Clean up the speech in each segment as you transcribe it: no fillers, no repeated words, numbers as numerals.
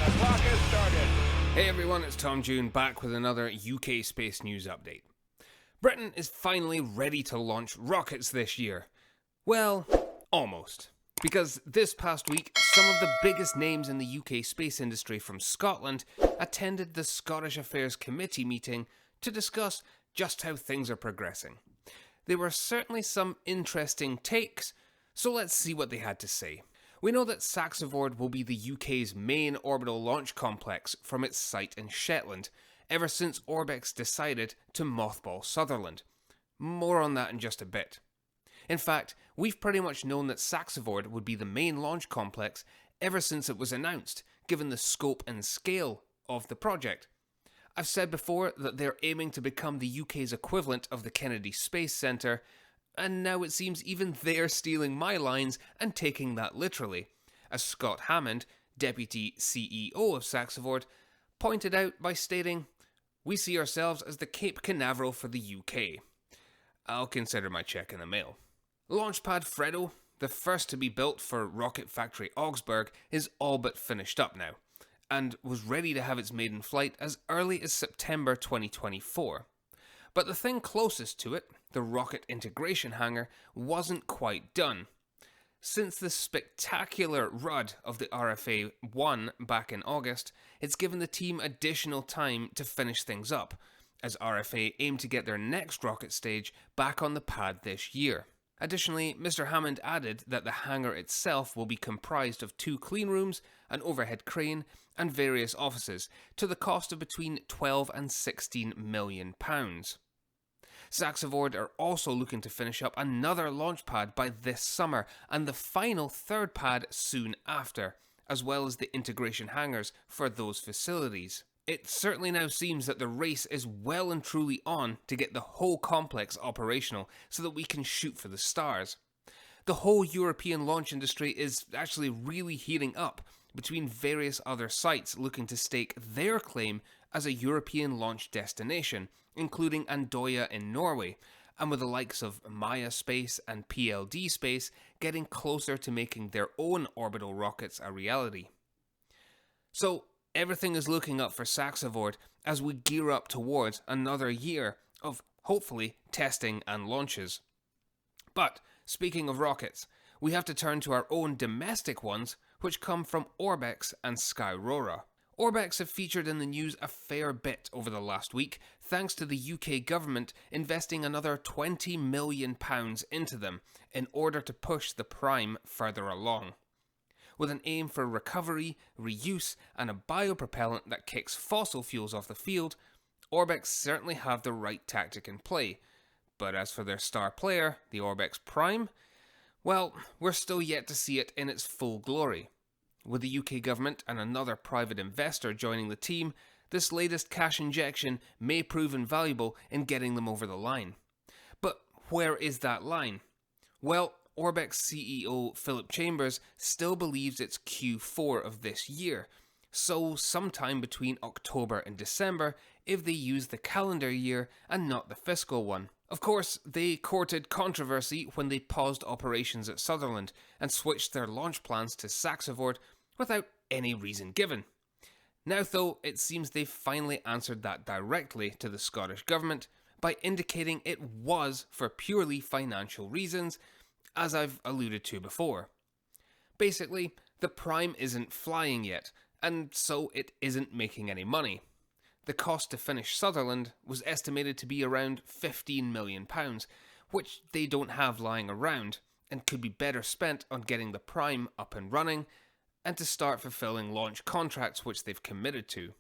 The clock has started. Hey everyone, it's Tom June back with another UK space news update. Britain is finally ready to launch rockets this year. Well, almost. Because this past week, some of the biggest names in the UK space industry from Scotland attended the Scottish Affairs Committee meeting to discuss just how things are progressing. There were certainly some interesting takes, so let's see what they had to say. We know that Saxavord will be the UK's main orbital launch complex from its site in Shetland, ever since Orbex decided to mothball Sutherland. More on that in just a bit. In fact, we've pretty much known that Saxavord would be the main launch complex ever since it was announced, given the scope and scale of the project. I've said before that they're aiming to become the UK's equivalent of the Kennedy Space Centre, and now it seems even they're stealing my lines and taking that literally, as Scott Hammond, Deputy CEO of Saxavord, pointed out by stating, "We see ourselves as the Cape Canaveral for the UK. I'll consider my cheque in the mail." Launchpad Fredo, the first to be built for Rocket Factory Augsburg, is all but finished up now, and was ready to have its maiden flight as early as September 2024. But the thing closest to it, the rocket integration hangar, wasn't quite done. Since the spectacular RUD of the RFA-1 back in August, it's given the team additional time to finish things up, as RFA aim to get their next rocket stage back on the pad this year. Additionally, Mr. Hammond added that the hangar itself will be comprised of 2 clean rooms, an overhead crane, and various offices, to the cost of between £12 and £16 million. Saxavord are also looking to finish up another launch pad by this summer, and the final third pad soon after, as well as the integration hangars for those facilities. It certainly now seems that the race is well and truly on to get the whole complex operational so that we can shoot for the stars. The whole European launch industry is actually really heating up, between various other sites looking to stake their claim as a European launch destination, including Andoya in Norway, and with the likes of Maya Space and PLD Space getting closer to making their own orbital rockets a reality. So, everything is looking up for Saxavord as we gear up towards another year of, hopefully, testing and launches. But, speaking of rockets, we have to turn to our own domestic ones, which come from Orbex and Skyrora. Orbex have featured in the news a fair bit over the last week, thanks to the UK government investing another £20 million into them in order to push the Prime further along. With an aim for recovery, reuse, and a biopropellant that kicks fossil fuels off the field, Orbex certainly have the right tactic in play. But as for their star player, the Orbex Prime, well, we're still yet to see it in its full glory. With the UK government and another private investor joining the team, this latest cash injection may prove invaluable in getting them over the line. But where is that line? Well, Orbex CEO Philip Chambers still believes it's Q4 of this year, so sometime between October and December if they use the calendar year and not the fiscal one. Of course, they courted controversy when they paused operations at Sutherland and switched their launch plans to Saxavord without any reason given. Now though, it seems they've finally answered that directly to the Scottish Government by indicating it was for purely financial reasons, as I've alluded to before. Basically, the Prime isn't flying yet, and so it isn't making any money. The cost to finish Sutherland was estimated to be around £15 million, which they don't have lying around, and could be better spent on getting the Prime up and running, and to start fulfilling launch contracts which they've committed to.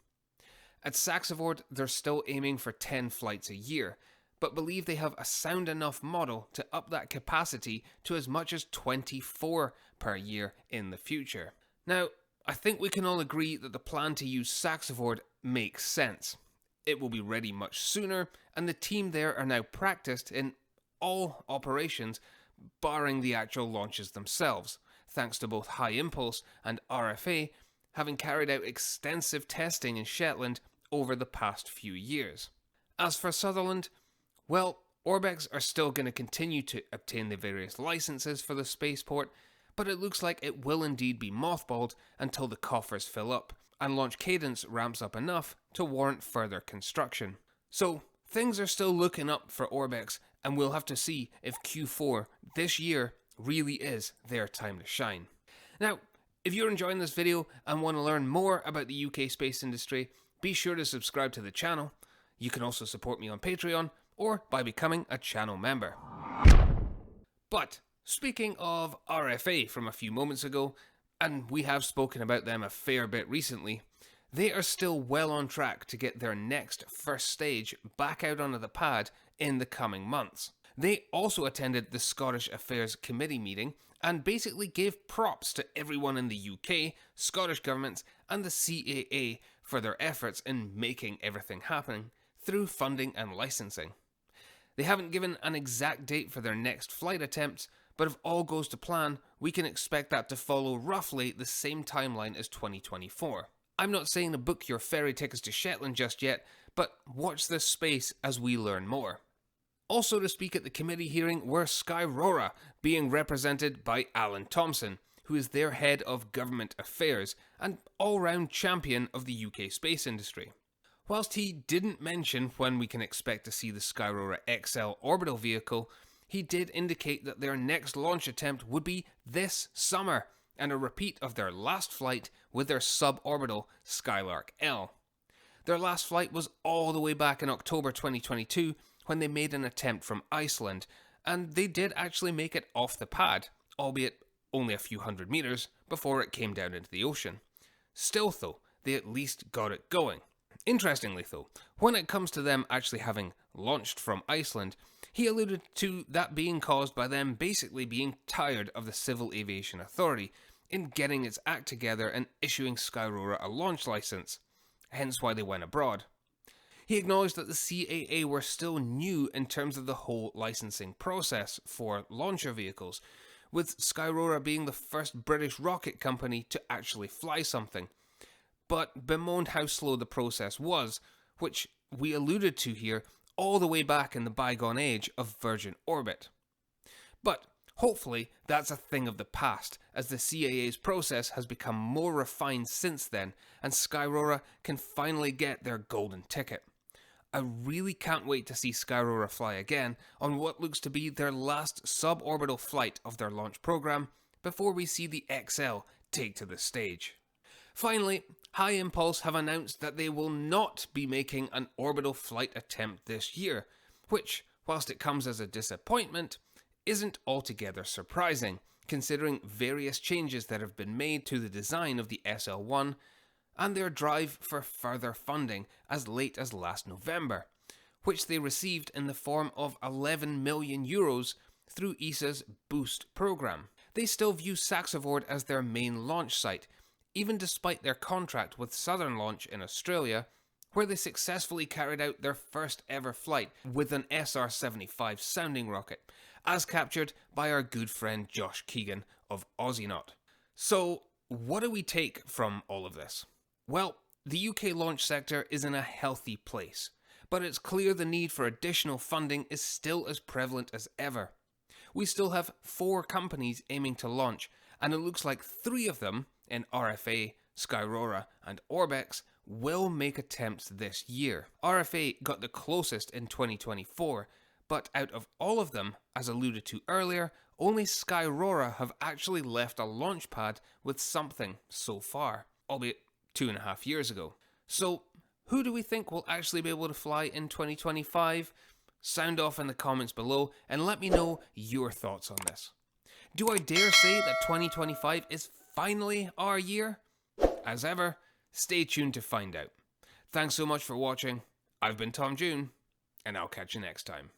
At Saxavord, they're still aiming for 10 flights a year, but believe they have a sound enough model to up that capacity to as much as 24 per year in the future. Now, I think we can all agree that the plan to use Saxavord makes sense. It will be ready much sooner, and the team there are now practiced in all operations, barring the actual launches themselves, thanks to both HyImpulse and RFA having carried out extensive testing in Shetland over the past few years. As for Sutherland, well, Orbex are still going to continue to obtain the various licenses for the spaceport, but it looks like it will indeed be mothballed until the coffers fill up, and launch cadence ramps up enough to warrant further construction. So, things are still looking up for Orbex, and we'll have to see if Q4 this year really is their time to shine. Now, if you're enjoying this video and want to learn more about the UK space industry, be sure to subscribe to the channel. You can also support me on Patreon or by becoming a channel member. But speaking of RFA from a few moments ago, and we have spoken about them a fair bit recently, they are still well on track to get their next first stage back out onto the pad in the coming months. They also attended the Scottish Affairs Committee meeting and basically gave props to everyone in the UK, Scottish governments and the CAA for their efforts in making everything happen through funding and licensing. They haven't given an exact date for their next flight attempts, but if all goes to plan, we can expect that to follow roughly the same timeline as 2024. I'm not saying to book your ferry tickets to Shetland just yet, but watch this space as we learn more. Also to speak at the committee hearing were Skyrora, being represented by Alan Thompson, who is their head of government affairs and all-round champion of the UK space industry. Whilst he didn't mention when we can expect to see the Skyrora XL orbital vehicle, he did indicate that their next launch attempt would be this summer, and a repeat of their last flight with their suborbital Skylark L. Their last flight was all the way back in October 2022 when they made an attempt from Iceland, and they did actually make it off the pad, albeit only a few hundred meters before it came down into the ocean. Still though, they at least got it going. Interestingly though, when it comes to them actually having launched from Iceland, he alluded to that being caused by them basically being tired of the Civil Aviation Authority in getting its act together and issuing Skyrora a launch license, hence why they went abroad. He acknowledged that the CAA were still new in terms of the whole licensing process for launcher vehicles, with Skyrora being the first British rocket company to actually fly something, but bemoaned how slow the process was, which we alluded to here all the way back in the bygone age of Virgin Orbit. But hopefully that's a thing of the past, as the CAA's process has become more refined since then, and Skyrora can finally get their golden ticket. I really can't wait to see Skyrora fly again on what looks to be their last suborbital flight of their launch program before we see the XL take to the stage. Finally, HyImpulse have announced that they will not be making an orbital flight attempt this year, which, whilst it comes as a disappointment, isn't altogether surprising, considering various changes that have been made to the design of the SL-1 and their drive for further funding as late as last November, which they received in the form of 11 million euros through ESA's Boost program. They still view Saxavord as their main launch site, even despite their contract with Southern Launch in Australia, where they successfully carried out their first ever flight with an SR-75 sounding rocket, as captured by our good friend Josh Keegan of AussieNaut. So, what do we take from all of this? Well, the UK launch sector is in a healthy place, but it's clear the need for additional funding is still as prevalent as ever. We still have 4 companies aiming to launch, and it looks like 3 of them, in RFA, Skyrora and Orbex, will make attempts this year. RFA got the closest in 2024, but out of all of them, as alluded to earlier, only Skyrora have actually left a launch pad with something so far, albeit 2.5 years ago. So, who do we think will actually be able to fly in 2025? Sound off in the comments below and let me know your thoughts on this. Do I dare say that 2025 is finally our year? As ever, stay tuned to find out. Thanks so much for watching. I've been Tom June, and I'll catch you next time.